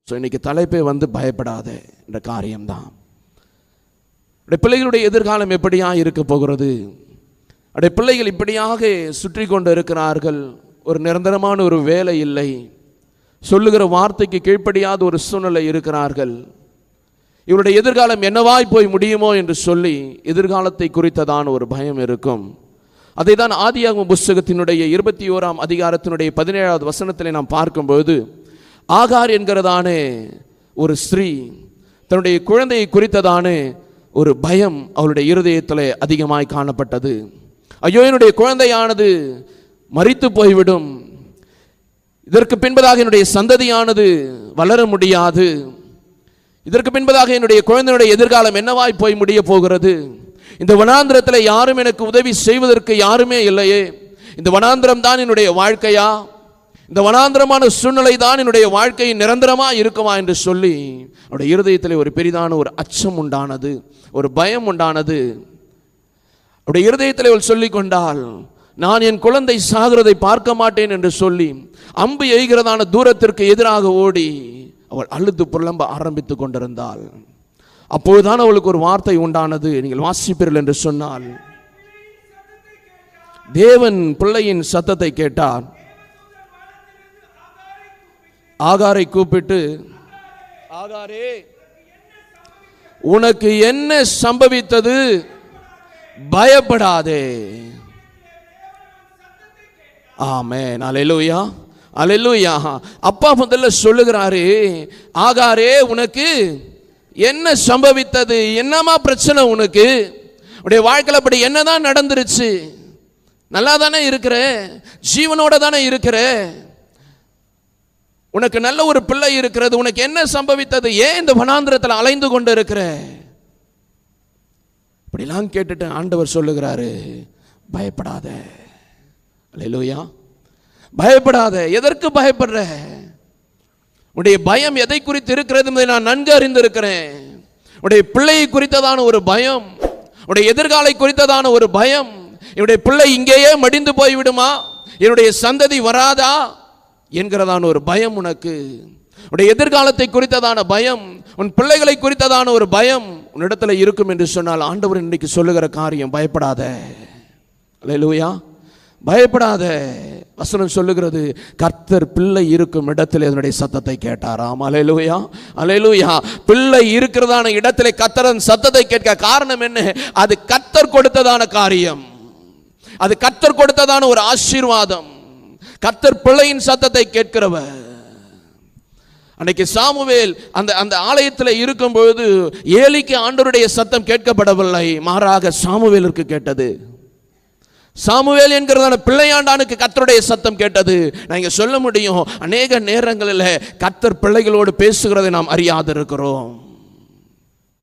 So இன்னைக்கு தலைப்பே பயப்படாத என்ற காரியம்தான். பிள்ளைகளுடைய எதிர்காலம் எப்படியா இருக்க போகிறது? பிள்ளைகள் இப்படியாக சுற்றி கொண்டு இருக்கிறார்கள். ஒரு நிரந்தரமான ஒரு வேலை இல்லை, சொல்லுகிற வார்த்தைக்கு கீழ்ப்படியாத ஒரு சூழ்நிலை இருக்கிறார்கள். இவருடைய எதிர்காலம் என்னவாய் போய் முடியுமோ என்று சொல்லி எதிர்காலத்தை குறித்ததான ஒரு பயம் இருக்கும். அதை தான் ஆதியாகம புஸ்தகத்தினுடைய 21ஆம் அதிகாரத்தினுடைய 17வது வசனத்திலே நாம் பார்க்கும்போது, ஆகார் என்கிறதான ஒரு ஸ்திரீ தன்னுடைய குழந்தையை குறித்ததான ஒரு பயம் அவளுடைய இருதயத்தில் அதிகமாய் காணப்பட்டது. ஐயோ, என்னுடைய குழந்தையானது மரித்து போய்விடும், இதற்கு பின்பதாக என்னுடைய சந்ததியானது வளர முடியாது, இதற்கு பின்பதாக என்னுடைய குழந்தையுடைய எதிர்காலம் என்னவாய் போய் முடிய போகிறது, இந்த வனாந்திரத்தில் யாரும் எனக்கு உதவி செய்வதற்கு யாருமே இல்லையே, இந்த வனாந்திரம் தான் என்னுடைய வாழ்க்கையா, இந்த வனாந்திரமான சூழ்நிலை தான் என்னுடைய வாழ்க்கை நிரந்தரமா இருக்குமா என்று சொல்லி அவருடைய இருதயத்தில் ஒரு பெரிதான ஒரு அச்சம் உண்டானது, ஒரு பயம் உண்டானது. அவருடைய இருதயத்தில் அவள் சொல்லிக் கொண்டாள், நான் என் குழந்தை சாகிறதை பார்க்க மாட்டேன் என்று சொல்லி அம்பு எய்கிறதான தூரத்திற்கு எதிராக ஓடி அவள் அழுது புலம்ப ஆரம்பித்துக் கொண்டிருந்தாள். அப்போதுதான் அவளுக்கு ஒரு வார்த்தை உண்டானது. நீங்கள் வாசிப்பீர்கள் என்று சொன்னால், தேவன் பிள்ளையின் சத்தத்தை கேட்டார். ஆகாரை கூப்பிட்டு, ஆகாரே, உனக்கு என்ன சம்பவித்தது? பயப்படாதே. ஆமென், அல்லேலூயா, அல்லேலூயா. அப்பா முதல்ல சொல்லுகிறாரு, ஆகாரே, உனக்கு என்ன சம்பவித்தது? என்னமா பிரச்சனை உனக்கு? உடைய வாழ்க்கையில் அப்படி என்னதான் நடந்துருச்சு? நல்லா தானே இருக்கிற, ஜீவனோட தானே இருக்கிற, உனக்கு நல்ல ஒரு பிள்ளை இருக்கிறது, உனக்கு என்ன சம்பவித்தது? ஏன் இந்த வனாந்திரத்தில் அலைந்து கொண்டு இருக்கிற? இப்படிலாம் கேட்டுட்டு ஆண்டவர் சொல்லுகிறாரு, பயப்படாத. அல்லேலூயா, பயப்படாத. எதற்கு பயப்படுற? உடைய பயம் எதை குறித்து இருக்கிறது என்பதை நான் நன்கு அறிந்திருக்கிறேன். உடைய பிள்ளையை குறித்ததான ஒரு பயம், உடைய எதிர்காலை குறித்ததான ஒரு பயம். என்னுடைய பிள்ளை இங்கேயே மடிந்து போய்விடுமா, என்னுடைய சந்ததி வராதா என்கிறதான ஒரு பயம் உனக்கு. உடைய எதிர்காலத்தை குறித்ததான பயம், உன் பிள்ளைகளை குறித்ததான ஒரு பயம் உன்னிடத்தில் இருக்கும் என்று சொன்னால், ஆண்டவர் இன்னைக்கு சொல்லுகிற காரியம், பயப்படாத. அல்லேலூயா, பயப்படாத. வசனம் சொல்லுகிறது, கர்த்தர் பிள்ளை இருக்கும் இடத்தில் அதனுடைய சத்தத்தை கேட்டாராம். அல்லேலூயா, அல்லேலூயா. பிள்ளை இருக்கிறதான இடத்திலே கர்த்தரின் சத்தத்தை கேட்க காரணம் என்ன? அது கர்த்தர் கொடுத்ததான காரியம், அது கர்த்தர் கொடுத்ததான ஒரு ஆசீர்வாதம். கர்த்தர் பிள்ளையின் சத்தத்தை கேட்கிறவர். அன்னைக்கு சாமுவேல் அந்த ஆலயத்தில் இருக்கும் பொழுது ஏலிக்கு ஆண்டவருடைய சத்தம் கேட்கப்படவில்லை, மாறாக சாமுவேலுக்கு கேட்டது. சாமுவேல் என்கிறதான பிள்ளையாண்டானுக்கு கர்த்தருடைய சத்தம் கேட்டது. நான் இங்க சொல்ல முடியும், அநேக நேரங்களில் கர்த்தர் பிள்ளைகளோடு பேசுகிறதை நாம் அறியாது இருக்கிறோம்.